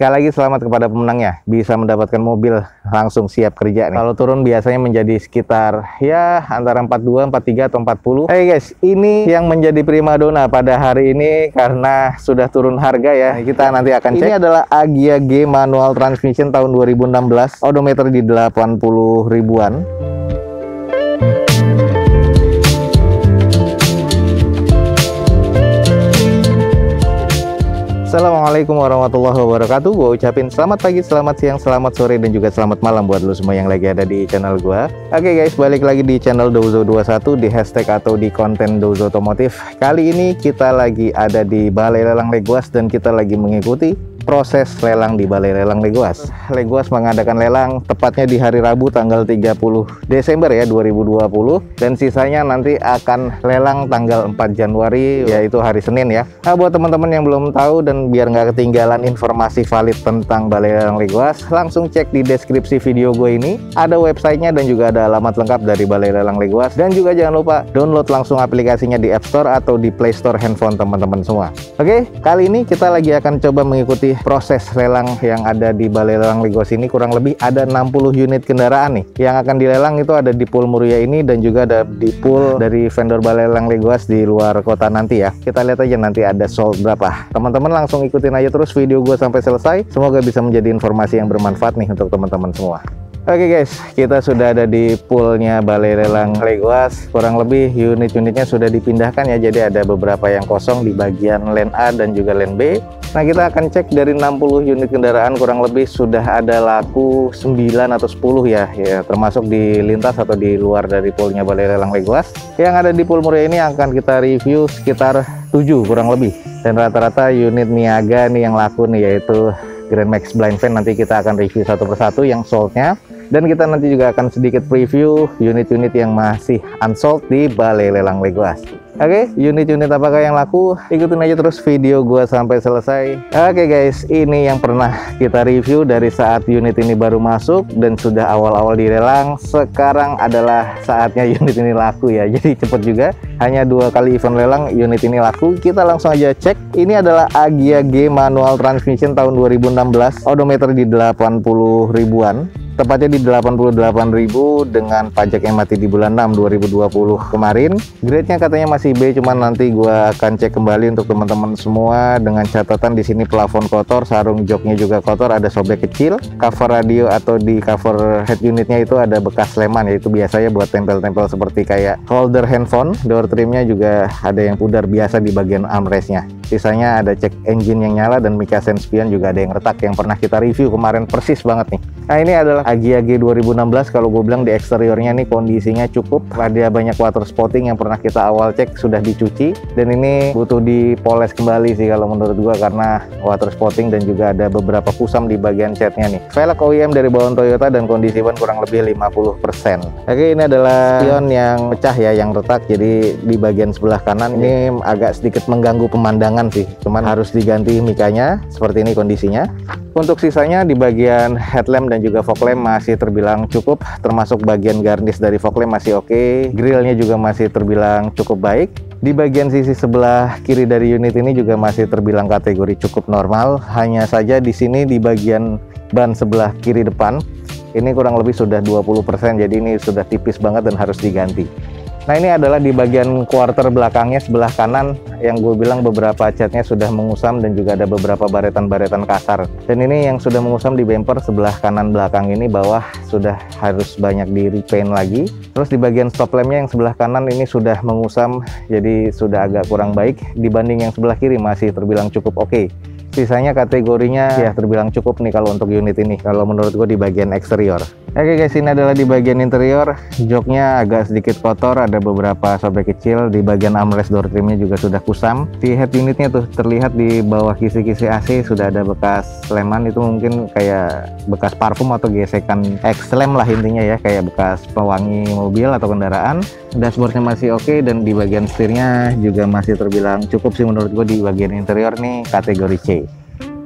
sekali lagi selamat kepada pemenangnya, bisa mendapatkan mobil langsung siap kerja nih. Kalau turun biasanya menjadi sekitar ya antara 42, 43 atau 40. Hey guys, ini yang menjadi primadona pada hari ini karena sudah turun harga ya. Kita nanti akan cek. Ini adalah Agya G manual transmission tahun 2016, odometer di 80 ribuan. Assalamualaikum warahmatullahi wabarakatuh. Gue ucapin selamat pagi, selamat siang, selamat sore, dan juga selamat malam buat lo semua yang lagi ada di channel gue. Oke guys, balik lagi di channel Douzo21 di hashtag atau di konten Douzo Otomotif. Kali ini kita lagi ada di Balai Lelang Legoas dan kita lagi mengikuti proses lelang di Balai Lelang Legoas. Legoas mengadakan lelang tepatnya di hari Rabu tanggal 30 Desember ya 2020, dan sisanya nanti akan lelang tanggal 4 Januari yaitu hari Senin ya. Nah, buat teman-teman yang belum tahu dan biar nggak ketinggalan informasi valid tentang Balai Lelang Legoas, langsung cek di deskripsi video gue ini, ada websitenya dan juga ada alamat lengkap dari Balai Lelang Legoas. Dan juga jangan lupa download langsung aplikasinya di App Store atau di Play Store handphone teman-teman semua. Oke, kali ini kita lagi akan coba mengikuti proses lelang yang ada di Balai Lelang Legoas ini. Kurang lebih ada 60 unit kendaraan nih yang akan dilelang. Itu ada di pool Muria ini dan juga ada di pool dari vendor Balai Lelang Legoas di luar kota nanti ya. Kita lihat aja nanti ada sold berapa. Teman-teman langsung ikutin aja terus video gue sampai selesai. Semoga bisa menjadi informasi yang bermanfaat nih untuk teman-teman semua. Oke guys, kita sudah ada di poolnya Balai Lelang Legoas. Kurang lebih unit-unitnya sudah dipindahkan ya. Jadi ada beberapa yang kosong di bagian lane A dan juga lane B. Nah, kita akan cek dari 60 unit kendaraan kurang lebih sudah ada laku 9 atau 10 ya, termasuk di lintas atau di luar dari poolnya Balai Lelang Legoas. Yang ada di pool Muria ini akan kita review sekitar 7 kurang lebih. Dan rata-rata unit Niaga nih yang laku nih, yaitu Grand Max Blind Van. Nanti kita akan review satu persatu yang soldnya. Dan kita nanti juga akan sedikit preview unit-unit yang masih unsold di Balai Lelang Legoas. Oke, unit-unit apakah yang laku? Ikutin aja terus video gua sampai selesai. Oke guys, ini yang pernah kita review dari saat unit ini baru masuk dan sudah awal-awal dilelang. Sekarang adalah saatnya unit ini laku ya. Jadi cepet juga, hanya 2 kali event lelang unit ini laku. Kita langsung aja cek. Ini adalah Agya G manual transmission tahun 2016, odometer di 80 ribuan. Tepatnya di 88.000 dengan pajak yang mati di bulan 6 2020 kemarin. Grade-nya katanya masih B, cuman nanti gua akan cek kembali untuk teman-teman semua dengan catatan di sini plafon kotor, sarung joknya juga kotor, ada sobek kecil, cover radio atau di cover head unitnya itu ada bekas leman, yaitu biasanya buat tempel-tempel seperti kayak holder handphone. Door trimnya juga ada yang pudar biasa di bagian armrestnya. Sisanya ada cek engine yang nyala dan mica sense spion juga ada yang retak yang pernah kita review kemarin persis banget nih. Nah, ini adalah Agya G 2016. Kalau gue bilang di eksteriornya nih kondisinya cukup. Ada banyak water spotting yang pernah kita awal cek sudah dicuci, dan ini butuh dipoles kembali sih kalau menurut gue, karena water spotting dan juga ada beberapa kusam di bagian catnya nih. Velg OEM dari bawaan Toyota dan kondisi ban kurang lebih 50%. Oke, ini adalah spion yang pecah ya, yang retak. Jadi di bagian sebelah kanan ini agak sedikit mengganggu pemandangan sih, cuman harus diganti micanya. Seperti ini kondisinya. Untuk sisanya di bagian headlamp dan juga fog lamp masih terbilang cukup, termasuk bagian garnish dari fog lamp masih oke. Grillnya juga masih terbilang cukup baik. Di bagian sisi sebelah kiri dari unit ini juga masih terbilang kategori cukup normal. Hanya saja di sini di bagian ban sebelah kiri depan ini kurang lebih sudah 20%, jadi ini sudah tipis banget dan harus diganti. Nah, ini adalah di bagian quarter belakangnya sebelah kanan yang gue bilang beberapa catnya sudah mengusam dan juga ada beberapa baretan-baretan kasar. Dan ini yang sudah mengusam di bumper sebelah kanan belakang ini, bawah sudah harus banyak di repaint lagi. Terus di bagian stop lampnya yang sebelah kanan ini sudah mengusam, jadi sudah agak kurang baik. Dibanding yang sebelah kiri masih terbilang cukup oke. Sisanya kategorinya ya terbilang cukup nih kalau untuk unit ini, kalau menurut gue di bagian eksterior. Oke guys, ini adalah di bagian interior. Joknya agak sedikit kotor, ada beberapa sobek kecil. Di bagian armrest door trimnya juga sudah kusam. Di head unitnya tuh terlihat di bawah kisi-kisi AC sudah ada bekas leman. Itu mungkin kayak bekas parfum atau gesekan ex-lem lah intinya ya, kayak bekas pewangi mobil atau kendaraan. Dashboardnya masih oke, dan di bagian setirnya juga masih terbilang cukup sih menurut gue di bagian interior nih, kategori C.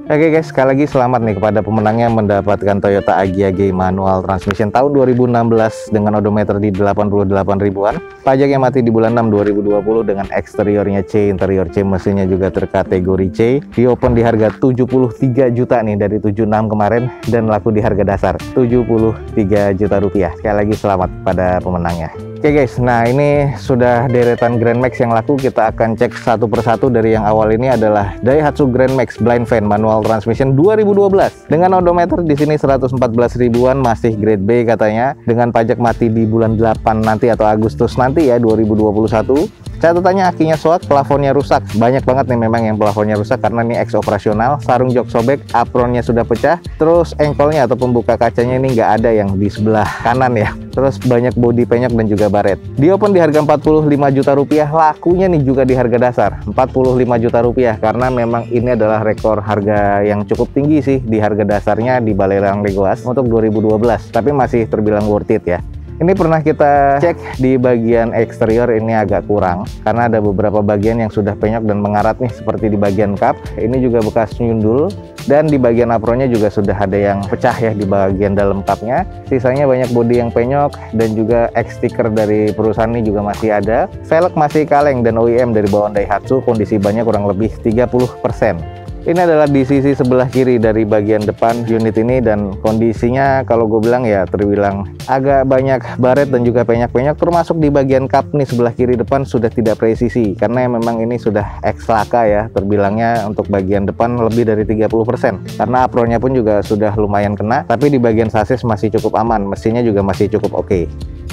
Oke guys, sekali lagi selamat nih kepada pemenangnya mendapatkan Toyota Agya-G manual transmission tahun 2016 dengan odometer di 88 ribuan. Pajaknya mati di bulan 6 2020 dengan eksteriornya C, interior C, mesinnya juga terkategori C. Di open di harga 73 juta nih dari 76 kemarin dan laku di harga dasar 73 juta rupiah. Sekali lagi selamat pada pemenangnya. Oke guys, nah ini sudah deretan Grand Max yang laku. Kita akan cek satu persatu. Dari yang awal ini adalah Daihatsu Grand Max blind fan manual transmission 2012 dengan odometer di sini 114 ribuan, masih grade B katanya, dengan pajak mati di bulan 8 nanti atau Agustus nanti ya 2021. Catatannya akinya soak, plafonnya rusak. Banyak banget nih memang yang plafonnya rusak karena ini ex operasional. Sarung jok sobek, apronnya sudah pecah. Terus engkolnya atau pembuka kacanya ini nggak ada yang di sebelah kanan ya. Terus banyak bodi penyok dan juga baret. Di open di harga 45 juta rupiah, lakunya nih juga di harga dasar 45 juta rupiah karena memang ini adalah rekor harga yang cukup tinggi sih di harga dasarnya di Balai Lelang Legoas untuk 2012. Tapi masih terbilang worth it ya. Ini pernah kita cek di bagian eksterior, ini agak kurang karena ada beberapa bagian yang sudah penyok dan mengarat nih, seperti di bagian kap. Ini juga bekas nyundul dan di bagian apronnya juga sudah ada yang pecah ya di bagian dalam kapnya. Sisanya banyak bodi yang penyok dan juga X stiker dari perusahaan ini juga masih ada. Velg masih kaleng dan OEM dari bawaan Daihatsu, kondisi bannya kurang lebih 30%. Ini adalah di sisi sebelah kiri dari bagian depan unit ini dan kondisinya kalau gue bilang ya terbilang agak banyak baret dan juga penyok-penyok, termasuk di bagian kap nih sebelah kiri depan sudah tidak presisi karena memang ini sudah ex laka ya, terbilangnya untuk bagian depan lebih dari 30% karena apronnya pun juga sudah lumayan kena, tapi di bagian sasis masih cukup aman, mesinnya juga masih cukup oke.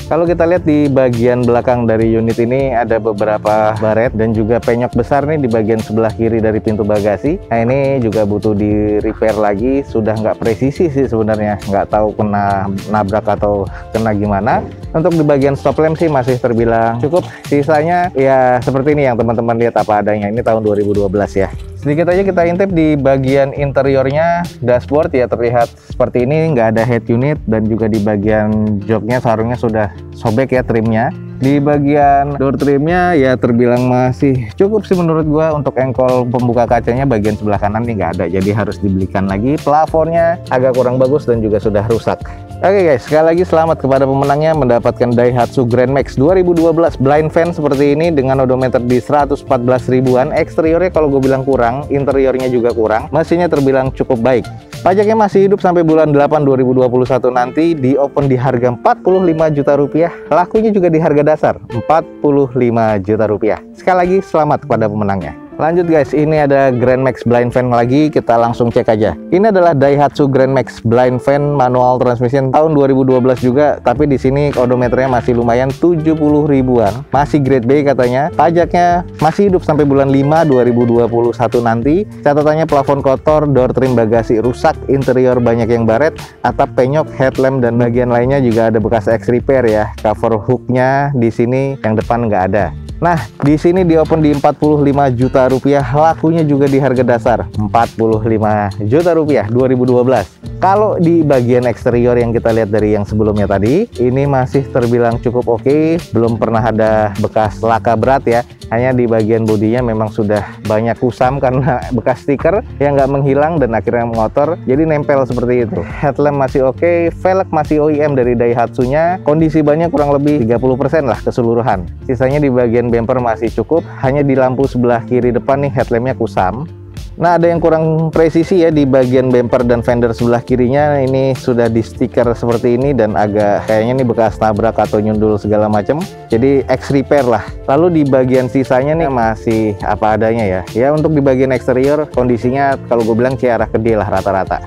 Kalau kita lihat di bagian belakang dari unit ini ada beberapa baret dan juga penyok besar nih di bagian sebelah kiri dari pintu bagasi. Nah ini juga butuh di repair lagi, sudah nggak presisi sih sebenarnya, nggak tahu kena nabrak atau kena gimana. Untuk di bagian stop lamp sih masih terbilang cukup, sisanya ya seperti ini yang teman-teman lihat apa adanya. Ini tahun 2012 ya. Sedikit aja kita intip di bagian interiornya, dashboard ya terlihat seperti ini, nggak ada head unit dan juga di bagian joknya sarungnya sudah sobek ya trimnya. Di bagian door trimnya ya terbilang masih cukup sih menurut gua. Untuk engkol pembuka kacanya bagian sebelah kanan nih nggak ada, jadi harus dibelikan lagi. Plafonnya agak kurang bagus dan juga sudah rusak. Oke guys, sekali lagi selamat kepada pemenangnya mendapatkan Daihatsu Grand Max 2012 blind fan seperti ini dengan odometer di 114 ribuan. Eksteriornya kalau gue bilang kurang, interiornya juga kurang, mesinnya terbilang cukup baik. Pajaknya masih hidup sampai bulan 8 2021 nanti. Di open di harga 45 juta rupiah, lakunya juga di harga dasar 45 juta rupiah. Sekali lagi selamat kepada pemenangnya. Lanjut guys, ini ada Grand Max blind fan lagi, kita langsung cek aja. Ini adalah Daihatsu Grand Max blind fan manual transmission tahun 2012 juga, tapi di sini odometernya masih lumayan 70 ribuan, masih grade B katanya. Pajaknya masih hidup sampai bulan 5 2021 nanti. Catatannya plafon kotor, door trim bagasi rusak, interior banyak yang baret, atap penyok, headlamp dan bagian lainnya juga ada bekas X repair ya. Cover hooknya di sini yang depan nggak ada. Nah, di sini di open di 45 juta rupiah, lakunya juga di harga dasar 45 juta rupiah 2012. Kalau di bagian eksterior yang kita lihat dari yang sebelumnya tadi, ini masih terbilang cukup oke, belum pernah ada bekas laka berat ya. Hanya di bagian bodinya memang sudah banyak kusam karena bekas stiker yang nggak menghilang dan akhirnya mengotor, jadi nempel seperti itu. Headlamp masih oke, velg masih OEM dari Daihatsu-nya, kondisi bannya kurang lebih 30% lah keseluruhan. Sisanya di bagian bumper masih cukup, hanya di lampu sebelah kiri depan nih headlampnya kusam. Nah, ada yang kurang presisi ya di bagian bumper dan fender sebelah kirinya, ini sudah di stiker seperti ini dan agak kayaknya nih bekas tabrak atau nyundul segala macam, jadi X repair lah. Lalu di bagian sisanya nih masih apa adanya ya. Ya untuk di bagian eksterior kondisinya kalau gue bilang arah ke D lah rata-rata.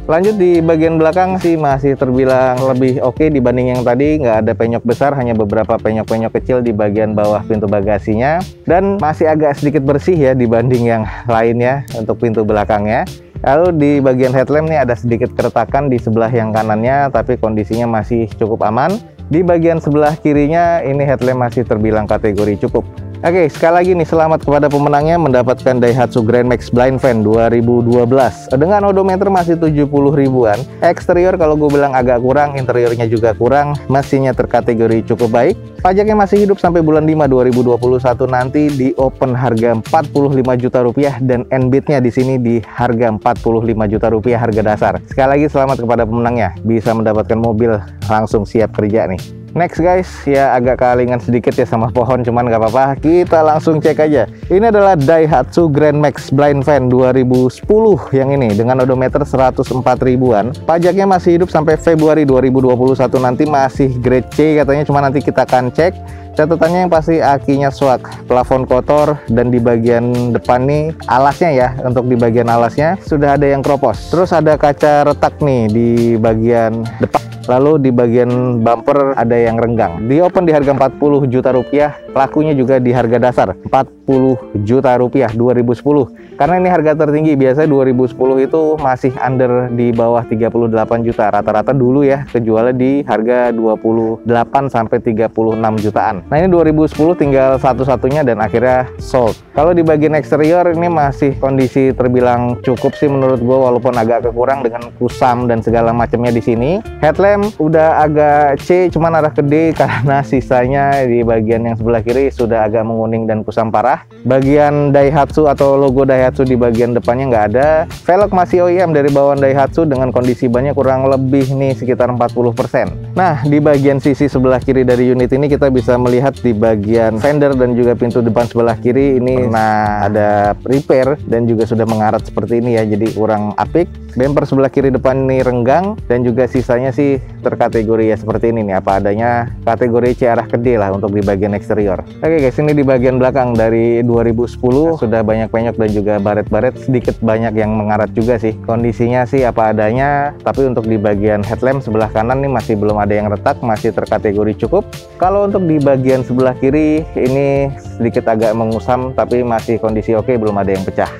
Lanjut di bagian belakang sih masih terbilang lebih oke dibanding yang tadi, nggak ada penyok besar, hanya beberapa penyok-penyok kecil di bagian bawah pintu bagasinya dan masih agak sedikit bersih ya dibanding yang lainnya untuk pintu belakangnya. Lalu di bagian headlamp nih ada sedikit keretakan di sebelah yang kanannya, tapi kondisinya masih cukup aman. Di bagian sebelah kirinya ini headlamp masih terbilang kategori cukup. Oke, sekali lagi nih selamat kepada pemenangnya mendapatkan Daihatsu Grand Max Blind Fan 2012 dengan odometer masih 70 ribuan. Eksterior kalau gue bilang agak kurang, interiornya juga kurang, mesinnya terkategori cukup baik. Pajaknya masih hidup sampai bulan 5 2021 nanti, di open harga 45 juta rupiah dan NBIT-nya di sini di harga 45 juta rupiah harga dasar. Sekali lagi selamat kepada pemenangnya, bisa mendapatkan mobil langsung siap kerja nih. Next guys, ya agak kealingan sedikit ya sama pohon, cuman nggak apa-apa, kita langsung cek aja. Ini adalah Daihatsu Grand Max Blind Fan 2010 yang ini dengan odometer 104 ribuan. Pajaknya masih hidup sampai Februari 2021 nanti, masih grade C katanya, cuma nanti kita akan cek. Catatannya yang pasti akinya swak, plafon kotor, dan di bagian depan nih alasnya ya, untuk di bagian alasnya sudah ada yang kropos. Terus ada kaca retak nih di bagian depan. Lalu di bagian bumper ada yang renggang. Di open di harga 40 juta rupiah, lakunya juga di harga dasar 40 juta rupiah 2010. Karena ini harga tertinggi, biasanya 2010 itu masih under di bawah 38 juta. Rata-rata dulu ya kejualnya di harga 28 sampai 36 jutaan. Nah, ini 2010 tinggal satu-satunya dan akhirnya sold. Kalau di bagian eksterior ini masih kondisi terbilang cukup sih menurut gue, walaupun agak kekurang dengan kusam dan segala macamnya di sini. Headlamp udah agak C, cuman arah ke D karena sisanya di bagian yang sebelah kiri sudah agak menguning dan kusam parah. Bagian Daihatsu atau logo Daihatsu di bagian depannya nggak ada. Velg masih OEM dari bawaan Daihatsu dengan kondisi bannya kurang lebih nih sekitar 40%. Nah, di bagian sisi sebelah kiri dari unit ini kita bisa melihat di bagian fender dan juga pintu depan sebelah kiri ini pernah ada repair dan juga sudah mengarat seperti ini ya, jadi kurang apik. Bumper sebelah kiri depan ini renggang dan juga sisanya sih terkategori ya seperti ini nih, apa adanya, kategori C arah ke D lah untuk di bagian eksterior. Oke guys, ini di bagian belakang dari 2010 sudah banyak penyok dan juga baret-baret, sedikit banyak yang mengarat juga sih. Kondisinya sih apa adanya, tapi untuk di bagian headlamp sebelah kanan nih masih belum ada yang retak, masih terkategori cukup. Kalau untuk di bagian sebelah kiri ini sedikit agak mengusam, tapi masih kondisi oke, belum ada yang pecah.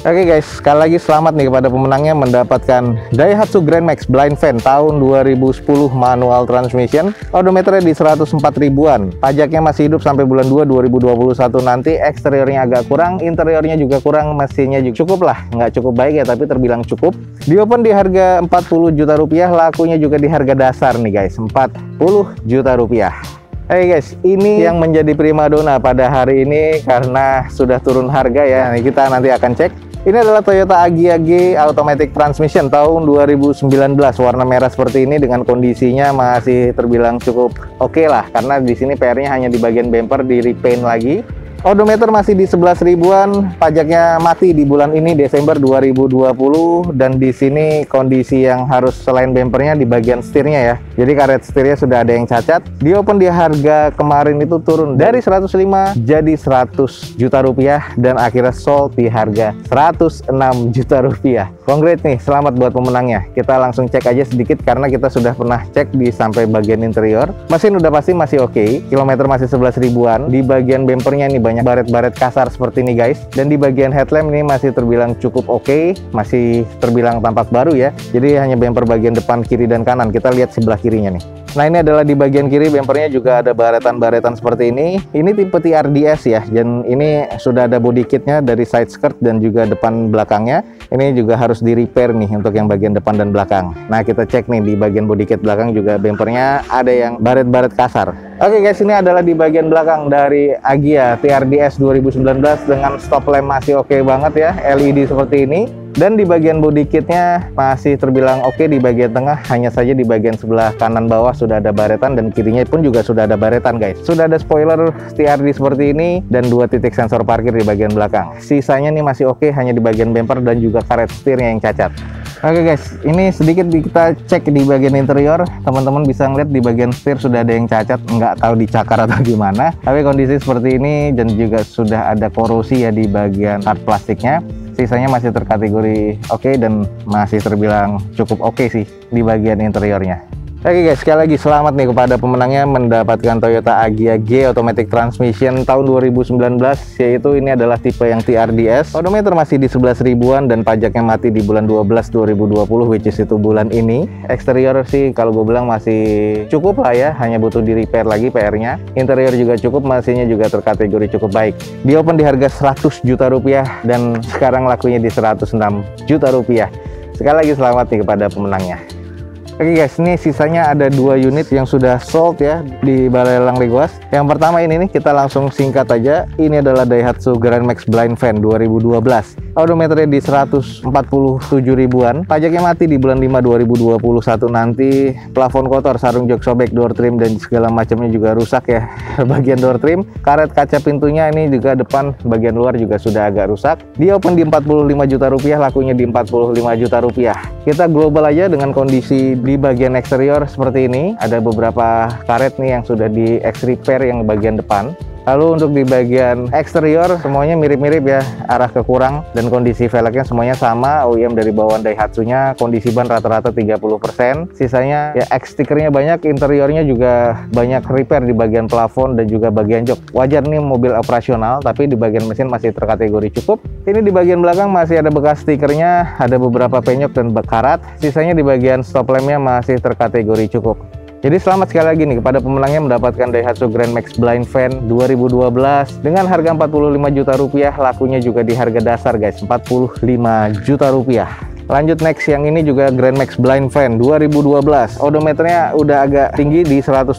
Oke guys, sekali lagi selamat nih kepada pemenangnya mendapatkan Daihatsu Grand Max Blind Fan tahun 2010 manual transmission. Odometernya di 104 ribuan. Pajaknya masih hidup sampai bulan 2 2021 nanti. Eksteriornya agak kurang, interiornya juga kurang, mesinnya juga cukup lah. Nggak cukup baik ya, tapi terbilang cukup. Di open di harga 40 juta rupiah, lakunya juga di harga dasar nih guys, 40 juta rupiah. Hey guys, ini yang menjadi primadona pada hari ini karena sudah turun harga ya. Nah, kita nanti akan cek. Ini adalah Toyota Agya-G Automatic Transmission tahun 2019, warna merah seperti ini dengan kondisinya masih terbilang cukup oke lah, karena di sini PR-nya hanya di bagian bumper, di repaint lagi. Odometer masih di 11 ribuan, pajaknya mati di bulan ini Desember 2020, dan di sini kondisi yang harus selain bumpernya di bagian setirnya ya. Jadi karet setirnya sudah ada yang cacat. Di open di harga kemarin itu turun dari 105 jadi 100 juta rupiah dan akhirnya sold di harga 106 juta rupiah. Congrats nih, selamat buat pemenangnya. Kita langsung cek aja sedikit karena kita sudah pernah cek di sampai bagian interior. Mesin udah pasti masih oke, kilometer masih 11 ribuan. Di bagian bumpernya nih banyak baret-baret kasar seperti ini guys, dan di bagian headlamp ini masih terbilang cukup oke, masih terbilang tampak baru ya. Jadi hanya bumper bagian depan kiri dan kanan. Kita lihat sebelah kirinya nih. Nah, ini adalah di bagian kiri, bumpernya juga ada baretan-baretan seperti ini. Ini tipe TRDS ya, dan ini sudah ada body kitnya dari side skirt dan juga depan belakangnya. Ini juga harus di repair nih untuk yang bagian depan dan belakang. Nah, kita cek nih di bagian body kit belakang juga bumpernya ada yang baret-baret kasar. Oke guys, ini adalah di bagian belakang dari Agya TRDS 2019 dengan stop lamp masih oke banget ya, LED seperti ini. Dan di bagian body kitnya masih terbilang oke. Di bagian tengah, hanya saja di bagian sebelah kanan bawah sudah ada baretan dan kirinya pun juga sudah ada baretan guys. Sudah ada spoiler TRD seperti ini dan 2 titik sensor parkir di bagian belakang. Sisanya nih masih oke, hanya di bagian bumper dan juga karet setirnya yang cacat. Oke guys, ini sedikit kita cek di bagian interior. Teman-teman bisa ngeliat di bagian setir sudah ada yang cacat, nggak tahu dicakar atau gimana. Tapi kondisi seperti ini dan juga sudah ada korosi ya di bagian hard plastiknya. Sisanya masih terkategori oke dan masih terbilang cukup oke sih di bagian interiornya. Oke guys, sekali lagi selamat nih kepada pemenangnya mendapatkan Toyota Agya G Automatic Transmission tahun 2019, yaitu ini adalah tipe yang TRDS. Odometer masih di 11 ribuan dan pajaknya mati di bulan 12 2020, which is itu bulan ini. Eksterior sih kalau gue bilang masih cukup lah ya, hanya butuh di repair lagi PR-nya. Interior juga cukup, mesinnya juga terkategori cukup baik. Di open di harga 100 juta rupiah dan sekarang lakunya di 106 juta rupiah. Sekali lagi selamat nih kepada pemenangnya. Oke guys, ini sisanya ada 2 unit yang sudah sold ya di Balai Lelang Legoas. Yang pertama ini nih, kita langsung singkat aja. Ini adalah Daihatsu Grand Max Blind Van 2012. Odometernya di 147 ribuan. Pajaknya mati di bulan 5 2021 nanti. Plafon kotor, sarung jok sobek, door trim dan segala macamnya juga rusak ya. Bagian door trim, karet kaca pintunya ini juga depan bagian luar juga sudah agak rusak. Dia open di 45 juta rupiah, lakunya di 45 juta rupiah. Kita global aja dengan kondisi di bagian eksterior seperti ini. Ada beberapa karet nih yang sudah di repair yang bagian depan. Lalu untuk di bagian eksterior semuanya mirip-mirip ya, arah ke kurang, dan kondisi velgnya semuanya sama. OEM dari bawaan Daihatsu-nya, kondisi ban rata-rata 30%. Sisanya ya X stikernya banyak, interiornya juga banyak repair di bagian plafon dan juga bagian jok. Wajar nih mobil operasional, tapi di bagian mesin masih terkategori cukup. Ini di bagian belakang masih ada bekas stikernya, ada beberapa penyok dan karat. Sisanya di bagian stop lampnya masih terkategori cukup. Jadi selamat sekali lagi nih kepada pemenangnya mendapatkan Daihatsu Grand Max Blind Van 2012 dengan harga 45 juta rupiah, lakunya juga di harga dasar guys, 45 juta rupiah. Lanjut next, yang ini juga Grand Max Blind Van 2012. Odometernya udah agak tinggi di 122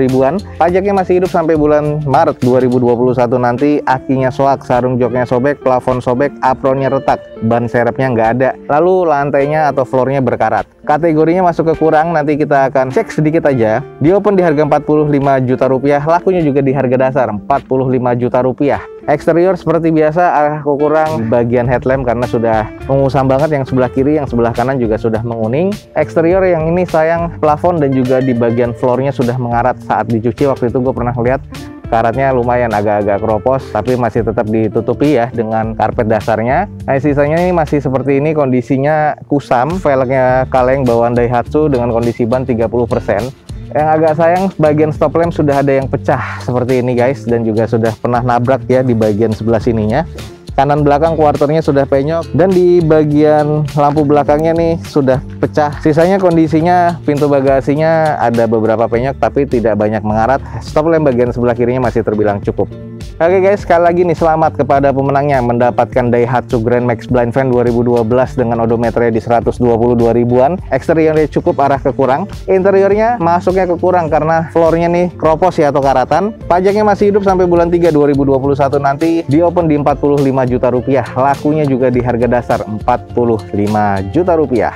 ribuan. Pajaknya masih hidup sampai bulan Maret 2021 nanti. Akinya soak, sarung joknya sobek, plafon sobek, apronnya retak, ban serepnya nggak ada. Lalu lantainya atau floornya berkarat. Kategorinya masuk ke kurang, nanti kita akan cek sedikit aja. Di open di harga 45 juta rupiah, lakunya juga di harga dasar 45 juta rupiah. Eksterior seperti biasa, arah ke kurang bagian headlamp karena sudah mengusam banget, yang sebelah kiri, yang sebelah kanan juga sudah menguning. Eksterior yang ini sayang, plafon dan juga di bagian floornya sudah mengarat saat dicuci. Waktu itu gue pernah lihat karatnya lumayan agak-agak keropos, tapi masih tetap ditutupi ya dengan karpet dasarnya. Nah, sisanya ini masih seperti ini, kondisinya kusam, velgnya kaleng bawaan Daihatsu dengan kondisi ban 30%. Yang agak sayang, bagian stop lamp sudah ada yang pecah seperti ini guys, dan juga sudah pernah nabrak ya di bagian sebelah sininya. Kanan belakang quarternya sudah penyok, dan di bagian lampu belakangnya nih sudah pecah. Sisanya kondisinya pintu bagasinya ada beberapa penyok tapi tidak banyak mengarat. Stop lamp bagian sebelah kirinya masih terbilang cukup. Oke guys, sekali lagi nih selamat kepada pemenangnya mendapatkan Daihatsu Grand Max Blind Van 2012 dengan odometernya di 122 ribuan. Eksteriornya cukup, arah ke kurang. Interiornya masuknya ke kurang karena floornya nih kropos ya atau karatan. Pajaknya masih hidup sampai bulan 3 2021 nanti. Di open di 45 juta rupiah, lakunya juga di harga dasar 45 juta rupiah.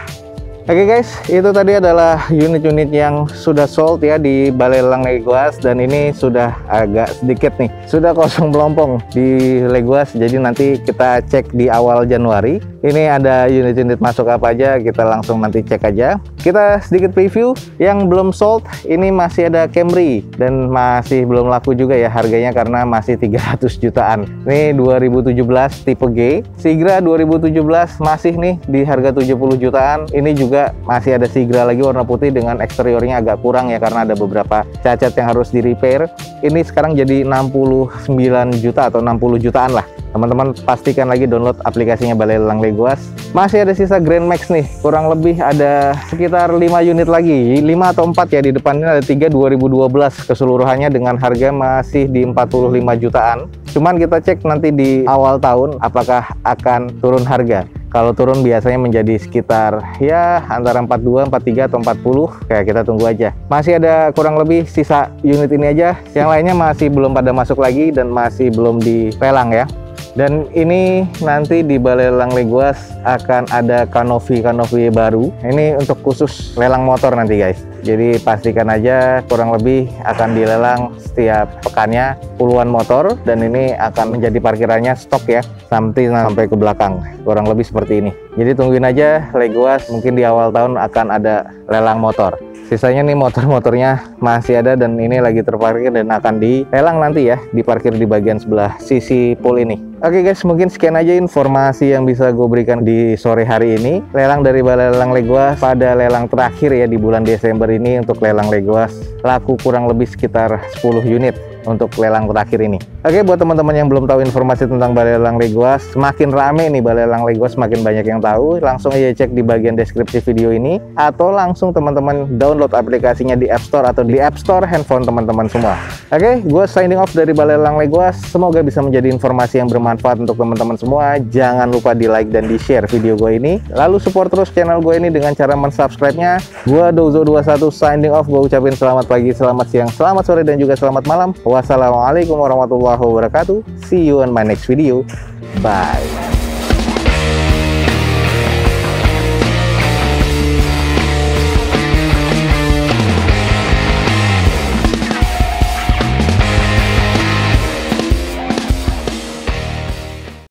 Oke guys, itu tadi adalah unit-unit yang sudah sold ya di Balai Lelang Legoas, dan ini sudah agak sedikit nih, sudah kosong melompong di Legoas. Jadi nanti kita cek di awal Januari. Ini ada unit-unit masuk apa aja, kita langsung nanti cek aja. Kita sedikit preview yang belum sold. Ini masih ada Camry dan masih belum laku juga ya harganya karena masih 300 jutaan. Ini 2017 tipe G. Sigra 2017 masih nih di harga 70 jutaan. Ini juga masih ada Sigra lagi warna putih dengan eksteriornya agak kurang ya karena ada beberapa cacat yang harus di repair. Ini sekarang jadi 69 juta atau 60 jutaan lah. Teman-teman pastikan lagi download aplikasinya Balai Lelang Legoas. Masih ada sisa Grand Max nih, kurang lebih ada sekitar 5 unit lagi, 5 atau 4 ya. Di depannya ada 3 2012 keseluruhannya dengan harga masih di 45 jutaan. Cuman kita cek nanti di awal tahun apakah akan turun harga. Kalau turun biasanya menjadi sekitar ya antara 42, 43 atau 40. Kayak kita tunggu aja. Masih ada kurang lebih sisa unit ini aja. Yang lainnya masih belum pada masuk lagi dan masih belum dilelang ya. Dan ini nanti di Balai Lelang Legoas akan ada kanopi baru. Ini untuk khusus lelang motor nanti guys. Jadi pastikan aja kurang lebih akan dilelang setiap pekannya puluhan motor, dan ini akan menjadi parkirannya stok ya sampai ke belakang. Kurang lebih seperti ini. Jadi tungguin aja Legoas, mungkin di awal tahun akan ada lelang motor. Sisanya nih motor-motornya masih ada dan ini lagi terparkir dan akan dilelang nanti ya, diparkir di bagian sebelah sisi pool ini. Oke guys, mungkin sekian aja informasi yang bisa gue berikan di sore hari ini. Lelang dari Balai Lelang Legoas pada lelang terakhir ya di bulan Desember ini untuk lelang Legoas laku kurang lebih sekitar 10 unit untuk lelang terakhir ini. Oke, buat teman-teman yang belum tahu informasi tentang Balai Lelang Legoas, semakin rame nih Balai Lelang Legoas, semakin banyak yang tahu, langsung aja cek di bagian deskripsi video ini atau langsung teman-teman download aplikasinya di App Store atau di App Store handphone teman-teman semua. Oke, gue signing off dari Balai Lelang Legoas. Semoga bisa menjadi informasi yang bermanfaat untuk teman-teman semua. Jangan lupa di like dan di share video gue ini. Lalu support terus channel gue ini dengan cara mensubscribe-nya. Gue Dozo21 signing off. Gue ucapin selamat pagi, selamat siang, selamat sore, dan juga selamat malam. Wassalamualaikum warahmatullahi wabarakatuh. See you on my next video. Bye.